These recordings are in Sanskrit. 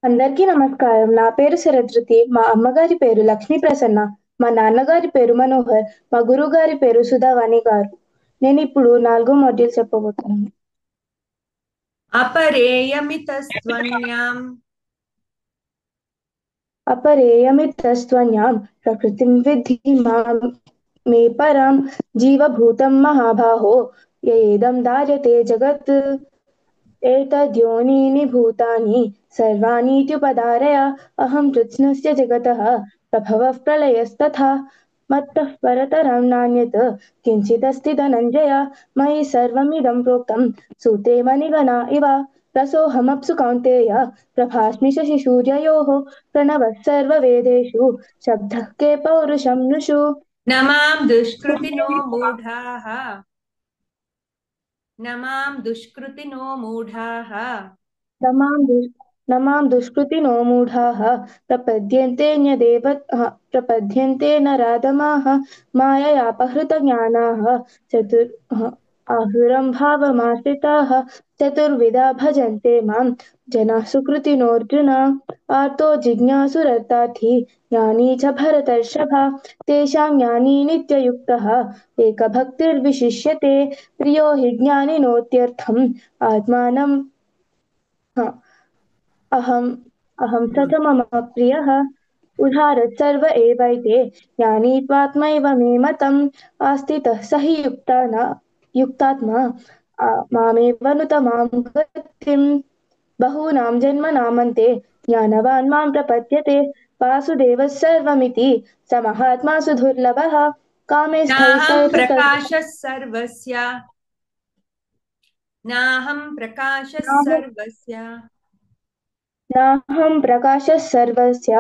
అందరికీ నమస్కారం. నా పేరు శరధృతి. మా అమ్మగారి పేరు లక్ష్మీ ప్రసన్న. మా నాన్నగారి పేరు మనోహర్. మా గురువుగారి పేరు సుధావాణి గారు. నేనిప్పుడు 4 మాడ్యూల్ చెప్పబోతున్నాను. अपरेयमितस्त्वन्याम् अपरेयमितस्त्वन्यां प्रकृतिं विद्धि मां मे परां जीवभूतं महाबाहो ययेदं धार्यते जगत् एतद्योनीनि भूतानि सर्वाणीत्युपधारय अहं कृत्स्नस्य जगतः प्रभवः प्रलयस्तथा मत्तः परतरं नान्यत् किञ्चिदस्ति धनञ्जय मयि सर्वमिदं प्रोक्तं सूते मणिगणा इव रसोऽहमप्सु कौन्तेय प्रभास्मि शशिसूर्ययोः प्रणवः सर्ववेदेषु शब्दः के पौरुषं नृषु न माम् दुष्कृतिनो मूढाः न माम् दुष्कृतिनो मूढाः न मां दुष्कृतिनो मूढाः प्रपद्यन्ते नराधमाः माययापहृतज्ञानाः आसुरं भावमाश्रिताः चतुर्विधा भजन्ते मां जनाः सुकृतिनोऽर्जुन आर्तो जिज्ञासुरर्थार्थी ज्ञानी च भरतर्षभा तेषां ज्ञानी नित्ययुक्तः एकभक्तिर्विशिष्यते प्रियो हि ज्ञानिनोत्यर्थम् आत्मानं अहम् अहं स च मम प्रियः उदारः सर्व एवैते ज्ञानी त्वात्मैव मे मतम् आस्थितः स हि युक्तात्मा मामेव नुत मां गतिम् बहूनां जन्मनामन्ते ज्ञानवान् मां प्रपद्यते वासुदेवः सर्वमिति स महात्मा सुदुर्लभः कामे नाहम् स्थैर्यत प्रकाशः सर्वस्य नाहम् प्रकाशः सर्वस्य नाहं प्रकाशः सर्वस्य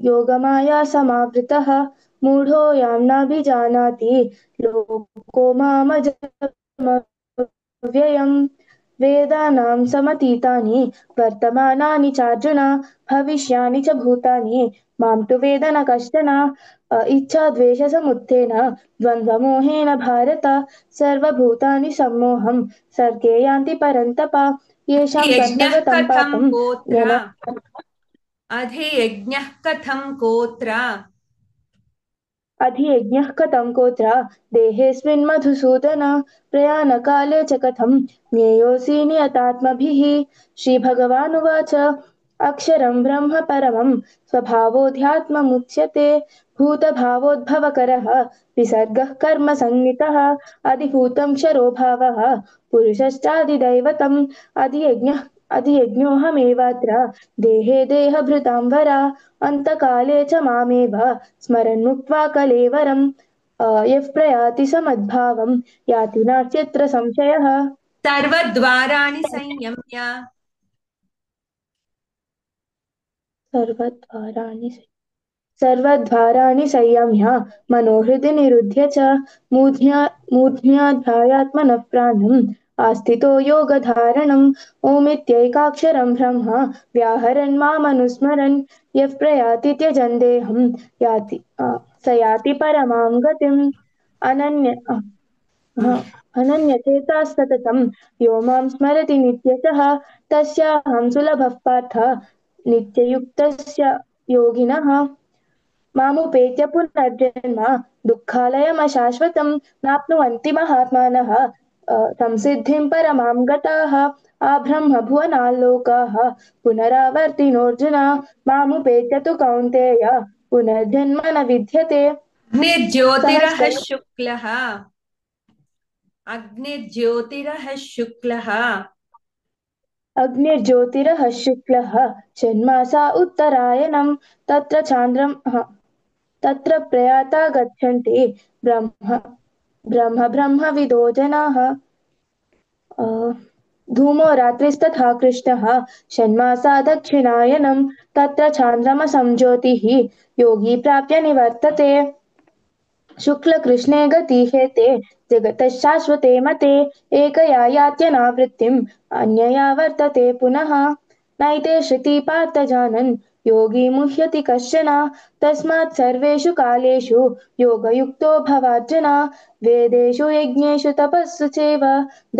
योगमाया समावृतः मूढोऽयं नाभिजानाति लोको मामजमव्ययम् वेदानां समतीतानि वर्तमानानि चार्जुन भविष्यानि च भूतानि मां तु वेद न कश्चन इच्छाद्वेषसमुत्थेन द्वन्द्वमोहेन भारत सर्वभूतानि सम्मोहं सर्गे यान्ति परन्तप येषां यज्ञः तन्मगतं कथम् पापं गोत्र येन अधियज्ञः कथम् गोत्र अधियज्ञः कथं कोत्र देहेऽस्मिन् मधुसूदन प्रयाणकाले च कथं ज्ञेयोऽसि नियतात्मभिः श्रीभगवानुवाच अक्षरं ब्रह्म परमं स्वभावोऽध्यात्ममुच्यते भूतभावोद्भवकरः विसर्गः कर्मसंज्ञितः अधिभूतं क्षरो भावः पुरुषश्चादिदैवतम् अधियज्ञः अधियज्ञोऽहमेवात्र देहे देहभृतां वरा अन्तकाले च मामेव स्मरन्मुक्त्वा कलेवरम् यः प्रयाति समद्भावं याति नास्त्यत्र संशयः सर्वद्वाराणि संयम्य सर्वद्वाराणि सर्वद्वाराणि संयम्य मनोहृदि निरुध्य च मूर्ध्याध्यायात्मनः प्राणम् आस्थितो योगधारणम् ओमित्यैकाक्षरं ब्रह्म व्याहरन् मामनुस्मरन् यः प्रयाति त्यजन् देहं स याति परमां गतिम् अनन्य अनन्यचेता सततं यो मां स्मरति नित्यशः तस्याहं सुलभः पार्थ नित्ययुक्तस्य योगिनः मामुपेत्य पुनर्जन्म दुःखालयमशाश्वतं नाप्नुवन्ति महात्मानः संसिद्धिं परमां गताः आब्रह्मभुवनाल्लोकाः पुनरावर्तिनोऽर्जुन मामुपेत्य तु कौन्तेय पुनर्जन्म न विद्यते अग्निर्ज्योतिरः सहस्र शुक्लः अग्निर्ज्योतिरः शुक्लः अग्निर्ज्योतिरः शुक्लः षण्मासा उत्तरायणं तत्र चान्द्रं तत्र प्रयाता गच्छन्ति ब्रह्म ब्रह्मविदो जनाः धूमो रात्रिस्तथा कृष्णः षण्मासा दक्षिणायनं तत्र चान्द्रमसं ज्योतिः योगी प्राप्य निवर्तते शुक्लकृष्णे गतिहेते जगतः शाश्वते मते एकया यात्यनावृत्तिम् अन्यया वर्तते पुनः नैते श्रुति पार्थ जानन् योगी मुह्यति कश्चन तस्मात् सर्वेषु कालेषु योगयुक्तो भवार्जुन वेदेषु यज्ञेषु तपस्सु चैव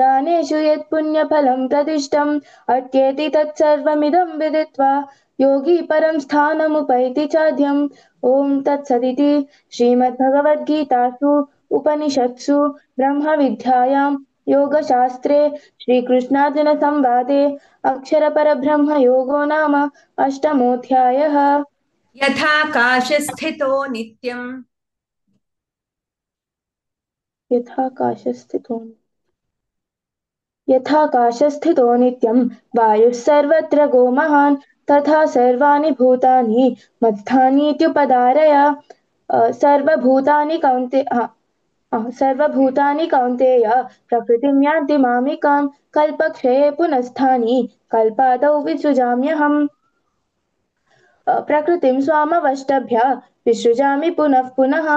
दानेषु यत् पुण्यफलं प्रदिष्टम् अत्येति तत्सर्वमिदं विदित्वा योगी परं स्थानमुपैति चाद्यम् ॐ तत्सदिति श्रीमद्भगवद्गीतासु उपनिषत्सु ब्रह्मविद्यायां योगशास्त्रे श्रीकृष्णार्जुनसंवादे अक्षरपरब्रह्मयोगो नाम अष्टमोऽध्यायः। यथाकाशस्थितो नित्यम् यथाकाशस्थितो नित्यं वायुः सर्वत्र गो महान् तथा सर्वाणि भूतानि मत्स्थानीत्युपधारय सर्वभूतानि कौन्तेय प्रकृतिं यान्ति मामिकां कल्पक्षये पुनस्तानि कल्पादौ विसृजाम्यहम् प्रकृतिं स्वामवष्टभ्य विसृजामि पुनः पुनः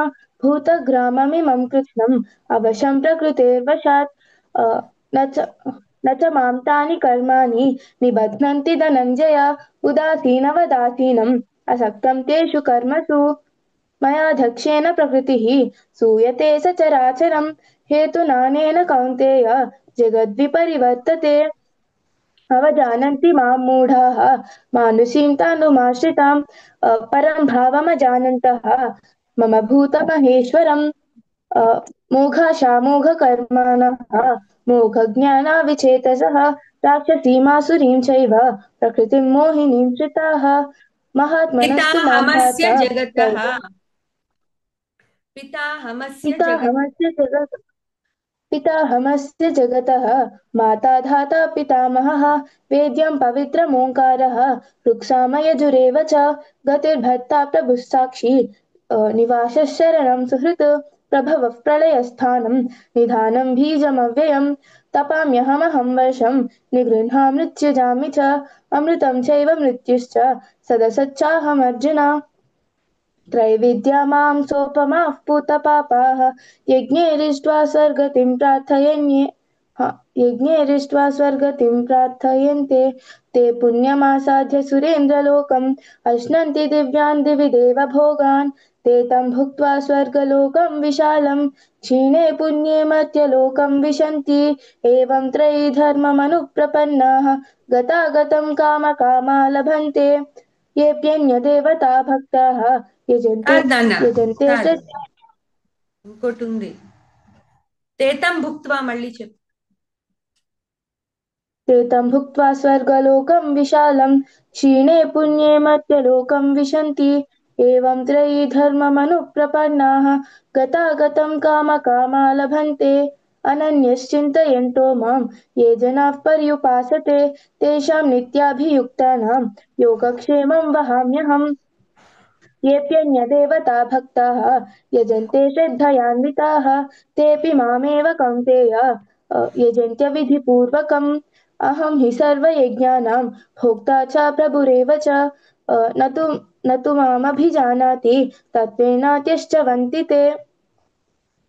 भूतग्राममिमं कृत्स्नम् अवशं प्रकृतेर्वशात् न च मां तानि कर्माणि निबध्नन्ति धनञ्जय उदासीनवदासीनम् असक्तं तेषु कर्मसु मया दक्षेण प्रकृतिः सूयते सचराचरं हेतुनानेन कौन्तेय जगद्विपरिवर्तते अवजानन्ति मां मूढाः मानुषीं तानुमाश्रितां परं भावमजानन्तः मम भूतमहेश्वरम् मोघाशामोघकर्माणः मोघज्ञानाविचेतसः राक्षसीमासुरीं चैव प्रकृतिं मोहिनीं श्रिताः महात्मनस्तु मां पिताहमस्य पार्थ जगतः पिताहमस्य जगतः पिताहमस्य जगतः माता धाता पितामहः वेद्यं पवित्रमोङ्कारः ऋक्सामयजुरेव च गतिर्भर्ता प्रभुः साक्षी निवासः शरणं सुहृत् प्रभवः प्रलयस्थानं निधानं बीजमव्ययम् तपाम्यहमहं वर्षं निगृह्णामि मृत्युजामि च अमृतं चैव मृत्युश्च सदसच्चाहमर्जुन त्रैविद्या मां सोपमाः पूतपापाः यज्ञैरिष्ट्वा स्वर्गतिं प्रार्थयन्ते ते पुण्यमासाद्य सुरेन्द्रलोकम् अश्नन्ति दिव्यान् दिवि देव भोगान् ते तं भुक्त्वा स्वर्गलोकं विशालं क्षीणे पुण्ये मर्त्यलोकं विशन्ति एवं त्रयी धर्ममनुप्रपन्नाः गतागतं कामकामा लभन्ते येऽप्यन्यदेवता भक्ताः యజంతే ఇంకోటి ఉంది తేతం భుక్త్వా మళ్ళీ చెప్పు తేతం భుక్త్వా స్వర్గలోకం విశాలం క్షీణే పుణ్యే మర్త్యలోకం విశంతి ఏవం త్రయీ ధర్మమనుప్రపన్నాః గతాగతం కామకామా లభन्ते అనన్యశ్చింతయంతో మాం ఏ జనాః పర్యుపాసతే తేషాం నిత్యాభియుక్తానాం యోగక్షేమం వహామ్యహम् येऽप्यन्यदेवता भक्ताः यजन्ते श्रद्धयान्विताः तेऽपि मामेव कौन्तेय यजन्त्यविधिपूर्वकम् अहं हि सर्वयज्ञानां भोक्ता च प्रभुरेव च न तु मामभिजानाति तत्त्वेनात्यश्चवन्ति ते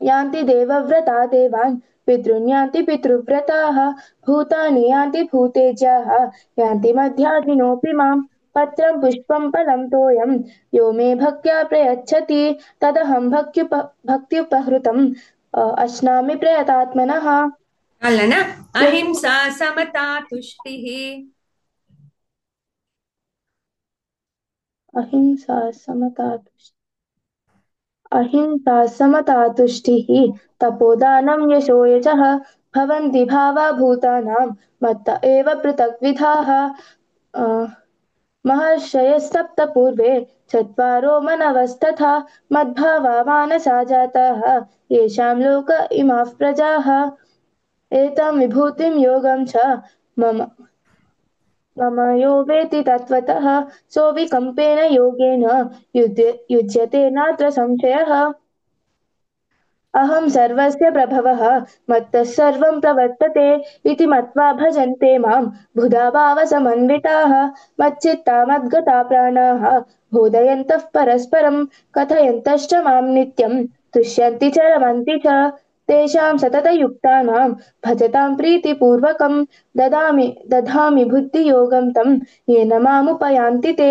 यान्ति देवव्रता देवान् पितॄन् यान्ति पितृव्रताः भूतानि यान्ति भूतेज्याः यान्ति मध्याजिनोऽपि माम् पत्रं पुष्पं फलं तोयं यो मे भक्त्या प्रयच्छति तदहं भक्त्युपहृतम् अश्नामि प्रयतात्मनः అల్లనా అహింసా సమతా తుష్టిః अहिंसा समता तुष्टिः तपोदानं यशो यशः भवन्ति भावा भूतानां मत्त एव पृथग्विधाः महर्षयस्तप्त पूर्वे चत्वारो मनवस्तथा मद्भावा मानसा जाताः येषां लोक इमाः प्रजाः एतां विभूतिं योगं च मम यो वेत्ति तत्त्वतः सोऽविकम्पेन योगेन युज्यते नात्र संशयः अहं सर्वस्य प्रभवः मत्तः सर्वं प्रवर्तते इति मत्वा भजन्ते मां बुधा भावसमन्विताः मच्चित्ता मद्गता प्राणाः बोधयन्तः परस्परं कथयन्तश्च मां नित्यं तुष्यन्ति च रमन्ति च तेषां सततयुक्तानां भजतां प्रीतिपूर्वकं दधामि बुद्धियोगं तं येन मामुपयान्ति ते।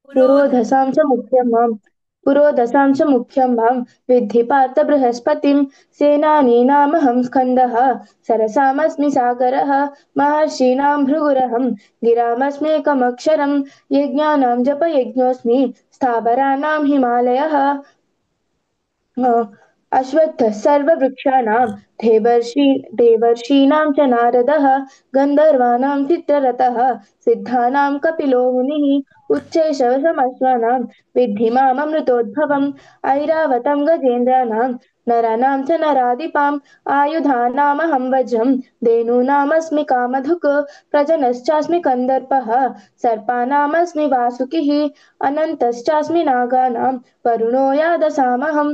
पुरोधसाञ्च मुख्यं माम् पुरोधसां च मुख्यं मां विद्धि पार्थ बृहस्पतिं। सेनानीनामहं स्कन्दः सरसामस्मि सागरः। महर्षीणां भृगुरहं गिरामस्म्येकमक्षरं। यज्ञानां जपयज्ञोऽस्मि स्थावराणां हिमालयः। अश्वत्थः सर्ववृक्षाणां देवर्षीणां च नारदः। गन्धर्वाणां चित्ररथः सिद्धानां कपिलो मुनिः। उच्चैःशवसमश्वानां विद्धि माममृतोद्भवम्। ऐरावतं गजेन्द्राणां नराणां च नराधिपाम्। आयुधानामहं वज्रं धेनूनामस्मि कामधुक्। प्रजनश्चास्मि कन्दर्पः सर्पानामस्मि वासुकिः। अनन्तश्चास्मि नागानां वरुणो यादसामहं।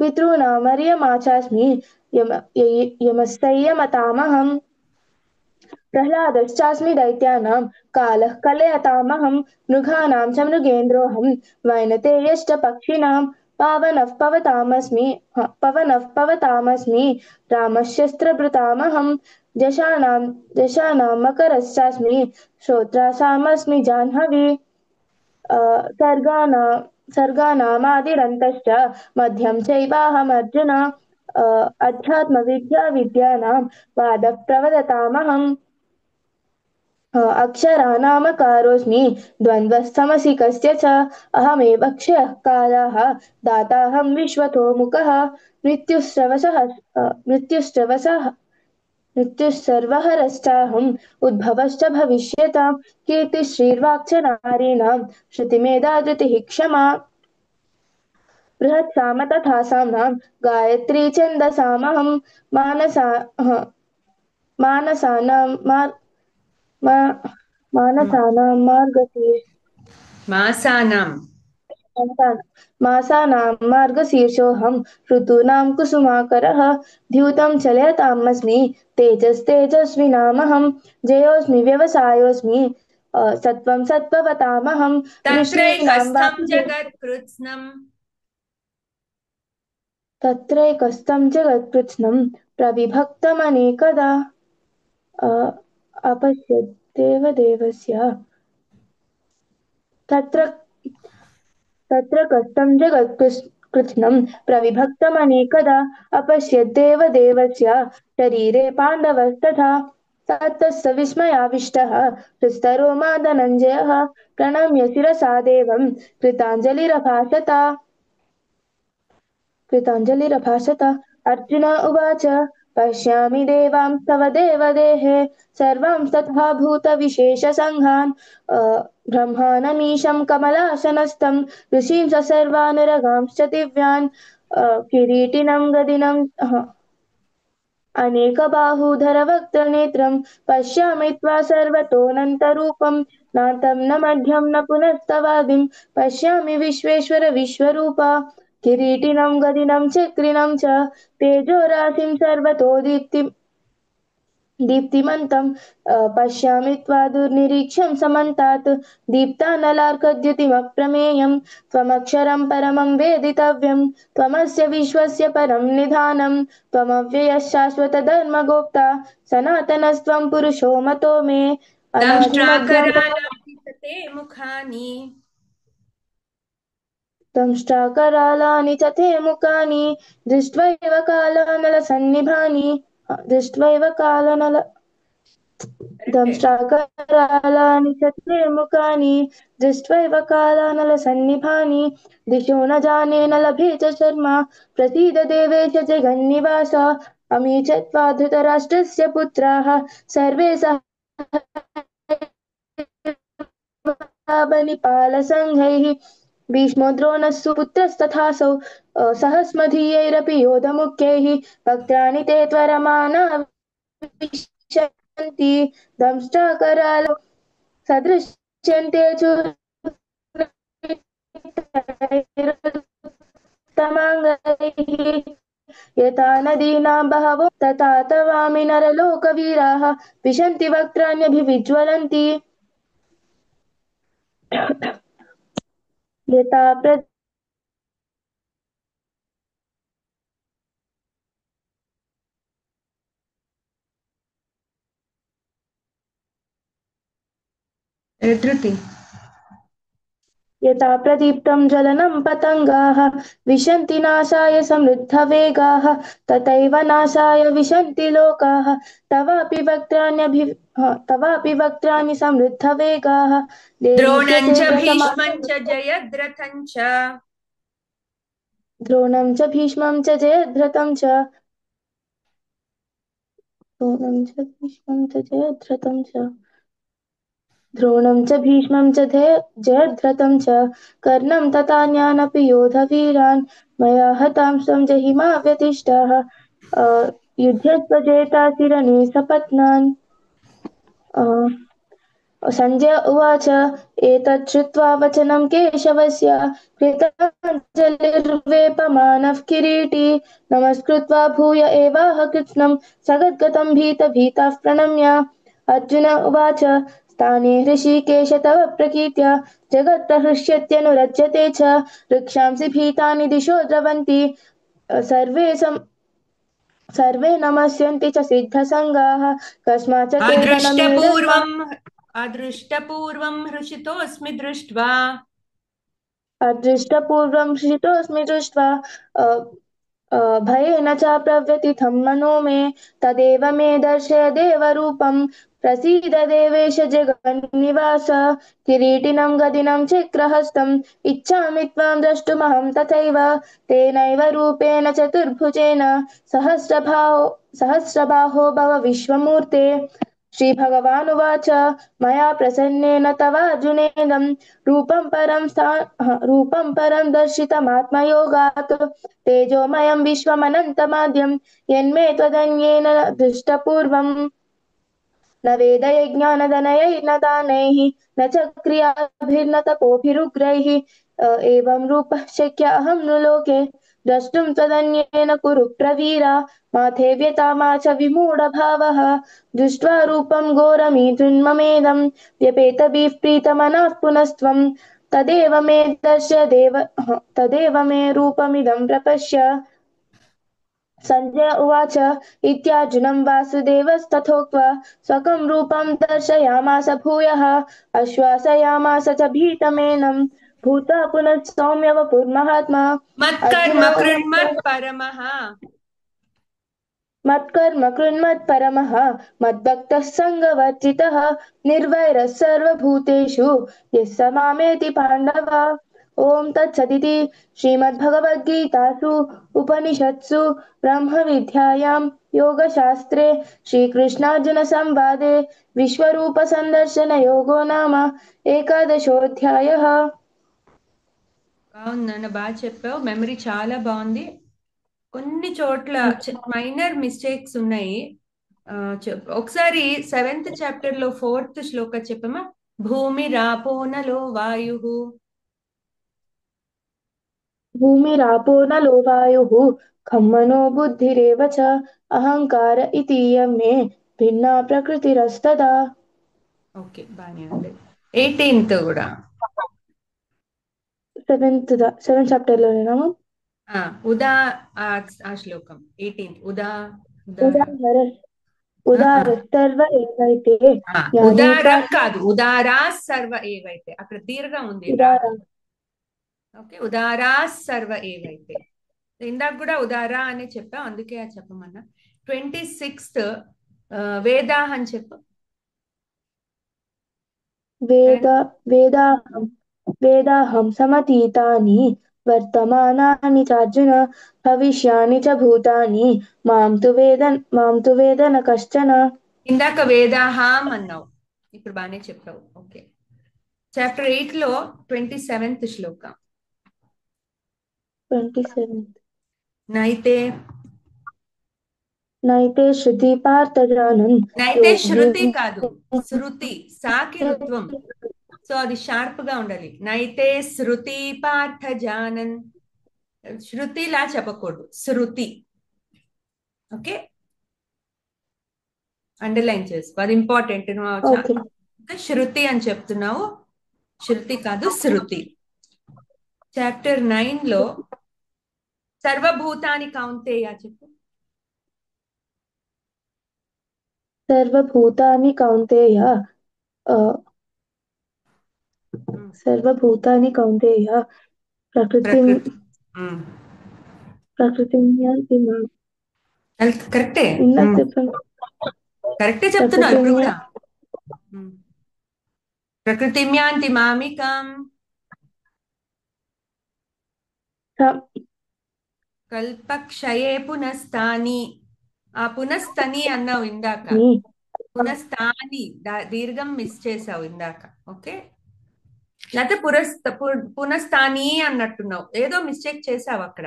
पितॄणामर्यमा चास्मि यमस्संयमतामहम्। प्रह्लादश्चास्मि दैत्यानां कालः कलयतामहं। मृगाणां च मृगेन्द्रोऽहं वैनतेयश्च पक्षिणां। पवनः पवतामस्मि रामशस्त्रभृतामहं। जशानां मकरश्चास्मि श्रोत्रासामस्मि जाह्नवी। सर्गाणामादिरन्तश्च मध्यं चैवाहमर्जुन। अध्यात्मविद्यानां वादः प्रवदतामहम्। अक्षराणामकारोऽस्मि द्वन्द्वः समसिकस्य च। अहमेव क्षयः कालः दाताहं विश्वतोमुखः। मृत्युस्सर्वहरश्चाहम् उद्भवश्च भविष्यतां। कीर्तिश्रीर्वाक् च नारीणां श्रुतिमेधा धृतिः क्षमा। बृहत्साम तथा साम्नां गायत्री छन्दसामहं। मानसानां मासानाम् मासानां मार्गशीर्षोऽहं। ऋतूनां कुसुमाकरः द्यूतं चलयतामस्मि तेजस्तेजस्विनामहं। जयोऽस्मि व्यवसायोऽस्मि सत्त्वं सत्त्ववतामहं। ऋषीणां तत्रैकस्थं वासुदेव जगत्कृत्स्नम् तत्रैकस्थं जगत्कृत्स्नं प्रविभक्तमनेकदा अपश्यद् देवदेवस्य। तत्र कस्तं जगत्कृत्स्नं प्रविभक्तमनेकदा अपश्यद्देवदेवस्य। शरीरे पाण्डवस्तथा ततः विस्मयाविष्टः हृष्टरोमा धनञ्जयः। प्रणम्य शिरसा देवं कृताञ्जलिरभाषत। अर्जुन उवाच पश्यामि देवांस्तव देवदेहे सर्वांस्तथा भूतविशेषसङ्घान्। ब्रह्माणमीशं कमलासनस्थं ऋषींश्च सर्वानुरगांश्च दिव्यान्। किरीटिनं गदिनं अनेकबाहूधरवक्त्रनेत्रं पश्यामि त्वा सर्वतोऽनन्तरूपं। नान्तं न मध्यं न पुनस्तवादिं पश्यामि विश्वेश्वर विश्वरूप। किरीटिनं गदिनं चक्रिणं च तेजोराशिं सर्वतो दीप्तिमन्तं। पश्यामि त्वा दुर्निरीक्ष्यं समन्तात् दीप्तानलार्कद्युतिमप्रमेयं। त्वमक्षरं परमं वेदितव्यं त्वमस्य विश्वस्य परं निधानं। त्वमव्ययः शाश्वतधर्मगोप्ता सनातनस्त्वं पुरुषो मतो मे। दंष्ट्राकरालानि च ते मुखानि दंष्ट्राकरालानि च ते मुखानि दृष्ट्वैव कालानलसन्निभानि। दंष्ट्राकरालानि च ते मुखानि दृष्ट्वैव कालानलसन्निभानि। दिशो न जाने न लभे च शर्मा प्रसीद देवेश जगन्निवास। अमी च त्वा धृतराष्ट्रस्य पुत्राः सर्वे बलिपालसङ्घैः। भीष्मो द्रोणः सुपुत्रस्तथासौ सहस्मदीयैरपि योधमुख्यैः। वक्त्राणि ते त्वरमाना विशन्ति दंष्ट्राकरालो सदृश्यन्ते चूर्णितैरुत्तमाङ्गैः। यथा नदीनां बहवो तथा तवामि नरलोकवीराः विशन्ति वक्त्राण्यभिविज्वलन्ति यथा धृति यथा प्रदीप्तं ज्वलनं पतङ्गाः विशन्ति नाशाय समृद्धवेगाः तथैव नाशाय विशन्ति लोकाः तवापि वक्त्राणि समृद्धवेगाः द्रोणं देदीप्यते च भीष्मं व्रतमासः च जयद्रथं च द्रोणं च भीष्मं च जयद्रथं च द्रोणं च भीष्मं च जयद्रथं च द्रोणं च भीष्मं च जयद्रथं च कर्णं तथान्यानपि योधवीरान् मया हतांस्त्वं जहिमा व्यतिष्ठाः युध्यस्व जेतासिरणे सपत्नान् सञ्जय उवाच एतत् श्रुत्वा वचनं केशवस्य कृताञ्जलिर्वेपमानः किरीटी नमस्कृत्वा भूय एवाह कृत्स्नं सगद्गदं भीतः प्रणम्य अर्जुन उवाच स्थाने हृषीकेश तव प्रकीर्त्या जगत्प्रहृष्यत्यनुरज्यते च रक्षांसि भीतानि दिशो द्रवन्ति सर्वे नमस्यन्ति च सिद्धसङ्गाः कस्माच्च तेन न अदृष्टपूर्वं हृषितोऽस्मि दृष्ट्वा अदृष्टपूर्वं हृषितोऽस्मि दृष्ट्वा भयेन च प्रव्यथितं मनो मे तदेव मे दर्शय देवरूपं प्रसीद देवेश जगन्निवास किरीटिनं गदिनं चक्रहस्तम् इच्छामि त्वां द्रष्टुमहं तथैव तेनैव रूपेण चतुर्भुजेन सहस्रबाहो भव विश्वमूर्ते श्रीभगवानुवाच मया प्रसन्नेन तवार्जुनेदं रूपं परं दर्शितमात्मयोगात् तेजोमयं विश्वमनन्तमाद्यं यन्मे त्वदन्येन दृष्टपूर्वम् न वेदयज्ञानदनयैर्न दानैः न च क्रियाभिर्न तपोभिरुग्रैः एवं रूपः शक्य अहं नु लोके द्रष्टुं त्वदन्येन कुरु प्रवीरा माथे व्यथा मा च विमूढभावः दृष्ट्वा रूपं घोरमीदृन्ममेदं व्यपेतभिः प्रीतमनः पुनस्त्वं तदेव मे रूपमिदं प्रपश्य सञ्जय उवाच इत्यार्जुनं वासुदेवस्तथोक्त्वा स्वकं रूपं दर्शयामास भूयः आश्वासयामास च भीतमेनं भूत्वा पुनः सौम्य वपुर्महात्मा अर्जुन मत्कर्म उवाच कृन्मत्परमः मत्कर्म कृन्मत्परमः मद्भक्तः सङ्गवर्जितः निर्वैरः सर्वभूतेषु यः स मामेति पाण्डव ॐ तत्सदिति श्रीमद्भगवद्गीतासु उपनिषत्सु ब्रह्मविद्यायां योगशास्त्रे श्रीकृष्णार्जुनसंवादे विश्वरूपसन्दर्शनयोगो नाम एकादशोऽध्यायः నన్ను బాగా చెప్పావు మెమరీ చాలా బాగుంది కొన్ని చోట్ల మైనర్ మిస్టేక్స్ ఉన్నాయి ఒకసారి 7th చాప్టర్ లో 4th శ్లోక చెప్పమా భూమి రాపోనలో వాయు भूमिरापो नलो वायुः खं मनो बुद्धिरेव च अहङ्कार इतीयं मे भिन्ना प्रकृतिरस्तदा ఓకే బానే ఉంది 18th కూడా సెవెంత్ చాప్టర్ లోనేనా ఉదా ఆ శ్లోకం 18th ఉదాహర ఆ, ఆ. ఉదారస్తర్వ ఏవైతే జ్ఞాని ఉదార ప్రాజ్ఞ కాదు ఉదారా సర్వ ఏవైతే అక్కడ దీర్ఘం ఉంది రా ఉదార ఓకే ఉదారా సర్వ ఏవైతే ఇందాక కూడా ఉదారా అని చెప్పా అందుకే అది చెప్పమన్నా 26th వేదాహ అని చెప్పు వేద వేదాహం వేదాహం సమతీతాని వర్తమానాని చార్జున భవిష్యాని చ భూతాని మాం తు వేద న కశ్చన ఇందాక వేదాహాం అన్నావు ఇప్పుడు బాగానే చెప్పావు ఓకే చాప్టర్ 8 లో 27th శ్లోక 27 నైతే నైతే శృతి పార్థ జానన్ నైతే శృతి కాదు శృతి సాకి రుత్వం సో అది షార్ప్ గా ఉండాలి నైతే శృతి పార్థ జానన్ శృతిలా చెప్పకూడదు శృతి ఓకే, అండర్లైన్ చేసుకో, అది ఇంపార్టెంట్. ఓకే. శృతి అని చెప్తున్నావు, శృతి కాదు శృతి. చాప్టర్ 9 లో సర్వభూతాని కౌంతేయ చెప్పు. సర్వభూతాని కౌంతేయ సర్వభూతాని కౌంతేయ ప్రకృతిం ప్రకృతి. ప్రకృతిం యాంతి మాం. కరెక్టే, ఇందాక చెప్పాను. కరెక్టే చెప్తున్నావు ఇప్పుడు కూడా. ప్రకృతిమ్యాంతి మామికం కల్పక్షయే పునస్తాని. ఆ పునస్తని అన్నావు ఇందాక, పునస్తాని దీర్ఘం మిస్ చేసావు ఇందాక. ఓకే, లేకపోతే పునస్తాని అన్నట్టున్నావు, ఏదో మిస్టేక్ చేసావు అక్కడ,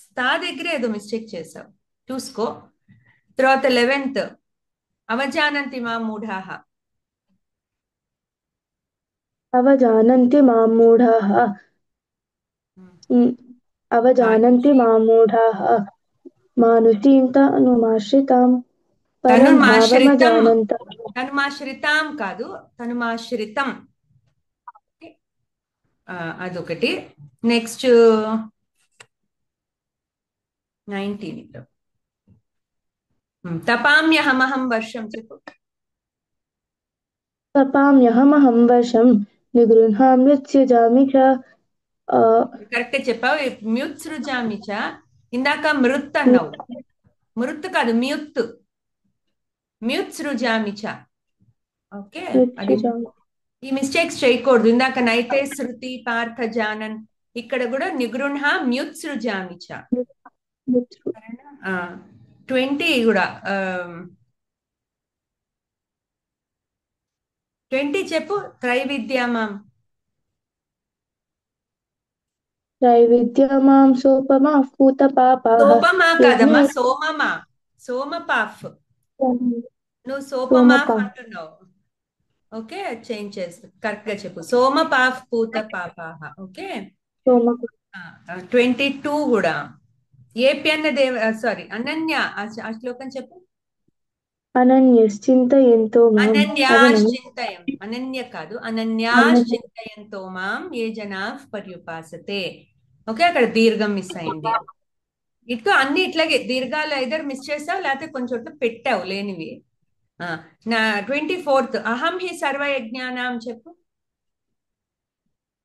స్థా దగ్గర ఏదో మిస్టేక్ చేసావు, చూసుకో. తర్వాత 11th, అవజానంతి మా మూఢాః. అవజానంతి మాం మూఢాః. అవజానంతి మాం మూఢాః మానుషీం తనుమాశ్రితాం పరం భావమజానంతం. తనుమాశ్రితాం కాదు, తనుమాశ్రితం. అదొకటి. నెక్స్ట్ 19 తపామ్యహమహం వర్షం చెప్పు. తపామ్యహమహం వర్షం నిగృహామ్యుత్స్యజామి చ. కరెక్ట్ చెప్పావు. మ్యుత్సృజామి చ, ఇందాక మృత్ అన్నావు, మృత్ కాదు మ్యుత్, మ్యుత్సృజామి చ. ఓకే, అది ఈ మిస్టేక్స్ చేయకూడదు. ఇందాక నైతే శృతి పార్థ జానన్, ఇక్కడ కూడా నిగృహ మ్యుత్సృజామి చ. 20 కూడా 20 చెప్పు. త్రైవిద్యామాం. త్రైవిద్యామాం సోపమా పూత పాపాః. సోపమా కాదమ్మా, సోమమా, సోమపాఫ్. నువ్వు సోపమాఫ్ అంటున్నావు. ఓకే, చేంజ్ చేస్తా, కరెక్ట్ గా చెప్పు. సోమపాఫ్ పూత పాపాః. ఓకే, 22 కూడా ఏప్యన్న దేవ, సారీ అనన్య, ఆ శ్లోకం చెప్పు. అనన్యశ్చింతయంతో మాం. అనన్యాశ్చింతయం, అనన్య కాదు, అనన్యాశ్చింతయంతో మాం ఏ జనాః పర్యుపాసతే. ఓకే, అక్కడ దీర్ఘం మిస్ అయింది. ఇటు అన్ని ఇట్లాగే దీర్ఘాలు ఐదర్ మిస్ చేసావు, లేకపోతే కొంచెం చోట్ల పెట్టావు లేనివి. నా 24th, అహం హి సర్వయజ్ఞానాం చెప్పు.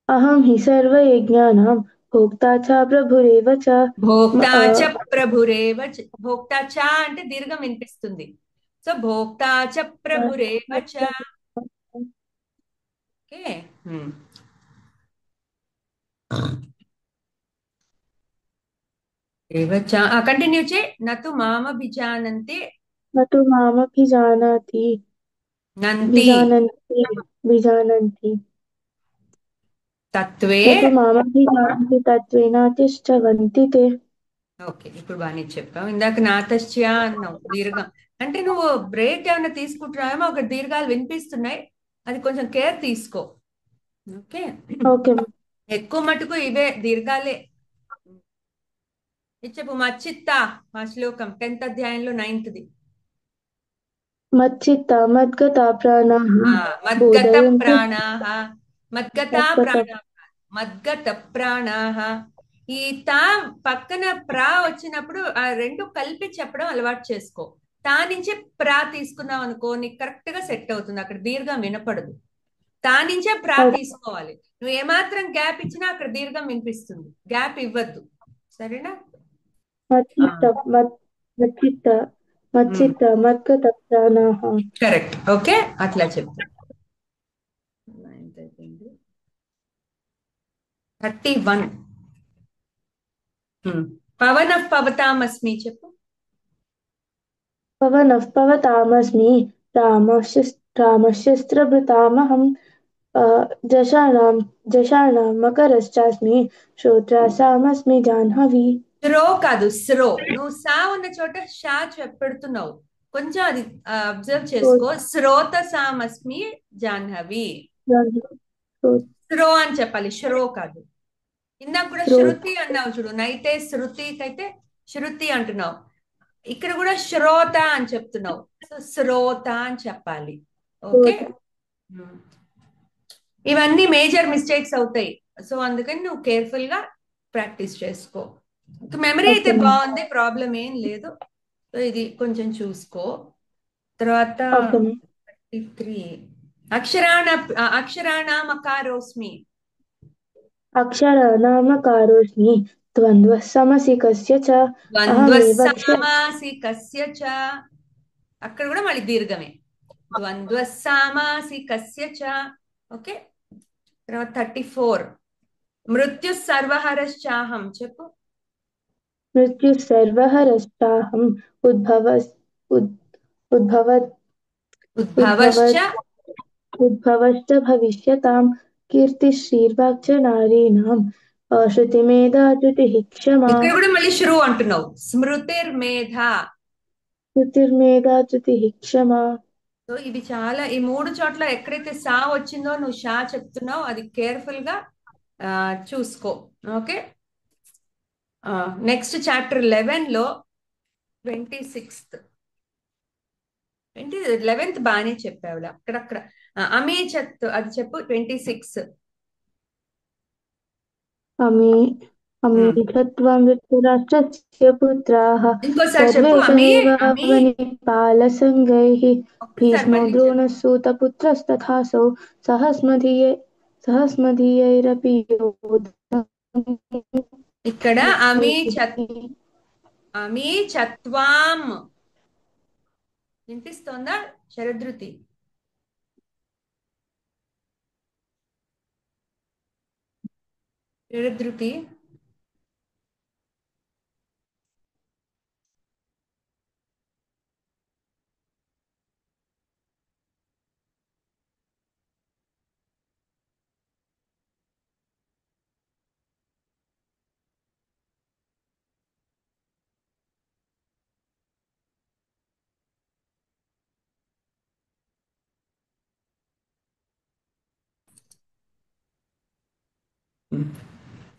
అహం హి సర్వయజ్ఞానాం భోక్తా చ ప్రభురేవ చ. భోక్తా చ ప్రభురేవ చ. భోక్తా చ అంటే దీర్ఘం వినిపిస్తుంది, సో భోక్తా చ ప్రభురేవ చ. ఓకే, కంటిన్యూ చే. నతు మామభిజానంతే నతు మామభిజానాతి నంతి విజానంతి తత్వే. నతు మామభిజానంతి తత్వేనాతిష్ఠవంతి తే. ఓకే, ఇప్పుడు బాగానే చెప్పావు. ఇందాక నాతశ్చ్య అన్నావు, దీర్ఘం అంటే నువ్వు బ్రేక్ ఏమైనా తీసుకుంటున్నావేమో, ఒక దీర్ఘాలు వినిపిస్తున్నాయి, అది కొంచెం కేర్ తీసుకో. ఓకే, ఎక్కువ మటుకు ఇవే దీర్ఘాలే. చెప్పు. మచ్చిత్త, ఆ శ్లోకం 10th అధ్యాయంలో 9th. మచ్చిత్త మద్గత ప్రాణాః. మద్గత ప్రాణాః, మద్గత ప్రాణాః, మద్గత ప్రాణాః. ఈ తా పక్కన ప్రా వచ్చినప్పుడు ఆ రెండు కలిపి చెప్పడం అలవాటు చేసుకో. తా నుంచి ప్రా తీసుకున్నావు అనుకో, నీకు కరెక్ట్ గా సెట్ అవుతుంది, అక్కడ దీర్ఘం వినపడదు. తా నుంచే ప్రా తీసుకోవాలి. నువ్వు ఏమాత్రం గ్యాప్ ఇచ్చినా అక్కడ దీర్ఘం వినిపిస్తుంది, గ్యాప్ ఇవ్వద్దు, సరేనా. మచ్చిత్త మద్గత ప్రాణాః. కరెక్ట్. ఓకే, అట్లా చెప్పు. 31 పవనః పవతామస్మి చెప్పు. పవనః పవతామస్మి రామశస్త్రభృతామహం. జషాణాం మకరశ్చాస్మి శ్రోత్రాసామస్మి జాహ్నవి. శ్రో కాదు స్రో, నువ్వు సా ఉన్న చోట షా పెడుతున్నావు, కొంచెం అది అబ్జర్వ్ చేసుకో. శ్రోతసామస్మి జాహ్నవి, శ్రో అని చెప్పాలి, శ్రో కాదు. ఇందాక కూడా శృతి అన్నావు చూడు, నైతే శృతికైతే శృతి అంటున్నావు. ఇక్కడ కూడా శ్రోత అని చెప్తున్నావు, సో శ్రోత అని చెప్పాలి. ఓకే, ఇవన్నీ మేజర్ మిస్టేక్స్ అవుతాయి, సో అందుకని నువ్వు కేర్ఫుల్ గా ప్రాక్టీస్ చేసుకో. మెమరీ అయితే ఓకే మ్యామ్. బాగుంది, ప్రాబ్లం ఏం లేదు. సో ఇది కొంచెం చూసుకో. తర్వాత ఓకే మ్యామ్. 33 అక్షరాణ అక్షరాణామకారోస్మి. అక్షరానామకారోస్మి ద్వంద్వః సమసికస్య చ అహమేవ ద్వంద్వస్సామాసికస్య చ, అక్కడ కూడా మళ్ళీ దీర్ఘమే, ద్వంద్వస్సామాసికస్య చ. ఓకే, తర్వాత 34 మృత్యు సర్వహరశ్చాహం చెప్పు. మృత్యుః సర్వహరశ్చాహం ఉద్భవస్ ఉద్భవత్ ఉద్భవశ్చ ఉద్భవత్ ఉద్భవశ్చ భవిష్యతాం కీర్తిశ్రీర్వాక్ చ నారీణాం శృతిమేధా ధృతిః క్షమా ఇక్కడ కూడా మళ్ళీ శ్రు అంటున్నావు, స్మృతిర్మేధ. శృతిర్మేధా ధృతిః క్షమా. సో ఇవి చాలా, ఈ 3 చోట్ల ఎక్కడైతే సా వచ్చిందో నువ్వు షా చెప్తున్నావు, అది కేర్ఫుల్ గా చూసుకో. ఓకే, నెక్స్ట్ చాప్టర్ 11 లో 26th 11th బాగానే చెప్పావులా అక్కడక్కడ. అమీచత్ అది చెప్పు 26. అమీఘత్వం ధృతరాష్ట్రస్య పుత్రాः ఇంకోసారి సర్వే చెప్పు, అమీ అమీ సమేవావనిపాలసంగైः ఒక్కసారి భీష్మో మళ్ళీ చెప్పు. ద్రోణస్సూతపుత్రస్తథాసౌ సహస్మదీయైరపి యోధముఖ్యైః. ఇక్కడ అమీ చత్వాం వినిపిస్తోందా శరదృతి? శరదృతి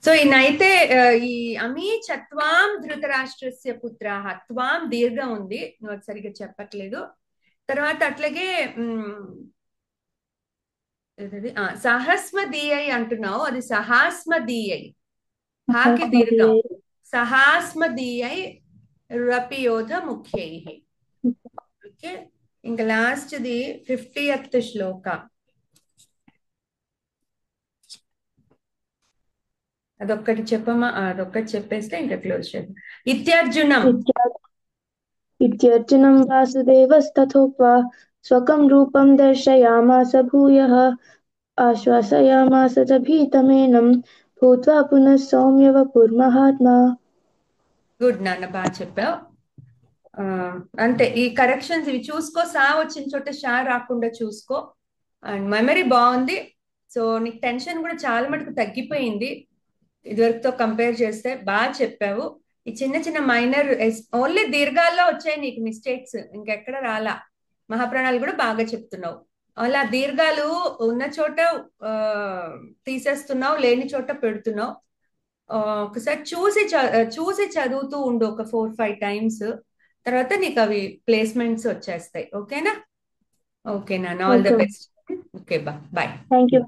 సో ఈయనైతే ఈ అమీ చత్వాం ధృతరాష్ట్రస్య పుత్రాః, త్వాం దీర్ఘం ఉంది, నువ్వు అది సరిగ్గా చెప్పట్లేదు. తర్వాత అట్లాగే సహస్మదీయై అంటున్నావు, అది సహాస్మదీయై, హాకి దీర్ఘం, సహాస్మదీయై రపియోధ ముఖ్యై. ఓకే, ఇంకా లాస్ట్ది 50th శ్లోక, అదొక్కటి చెప్పమా, అదొక్కటి చెప్పేస్తే ఇంకా క్లోజ్ చేద్దాం. ఇత్యర్జునం ఇత్యర్జునం వాసుదేవస్తథోక్త్వా స్వకం రూపం దర్శయామాస భూయః ఆశ్వాసయామాస చ భీతమేనం భూత్వా పునః సౌమ్య వపుర్మహాత్మా. గుడ్ నాన్న, బాగా చెప్పావు. అంతే, ఈ కరెక్షన్స్ ఇవి చూసుకో, సా వచ్చిన చోట షా రాకుండా చూసుకో. అండ్ మెమరీ బాగుంది, సో నీకు టెన్షన్ కూడా చాలా మటుకు తగ్గిపోయింది ఇదివరకుతో కంపేర్ చేస్తే. బాగా చెప్పావు. ఈ చిన్న చిన్న మైనర్ ఓన్లీ దీర్ఘాల్లో వచ్చాయి నీకు మిస్టేక్స్, ఇంకెక్కడ రాలా. మహాప్రాణాలు కూడా బాగా చెప్తున్నావు. అలా దీర్ఘాలు ఉన్న చోట తీసేస్తున్నావు, లేని చోట పెడుతున్నావు. ఒకసారి చూసి చదువుతూ ఉండు ఒక 4-5 times, తర్వాత నీకు అవి ప్లేస్మెంట్స్ వచ్చేస్తాయి. ఓకేనా? ఓకేనా, all the best. Okay, bye. Thank you.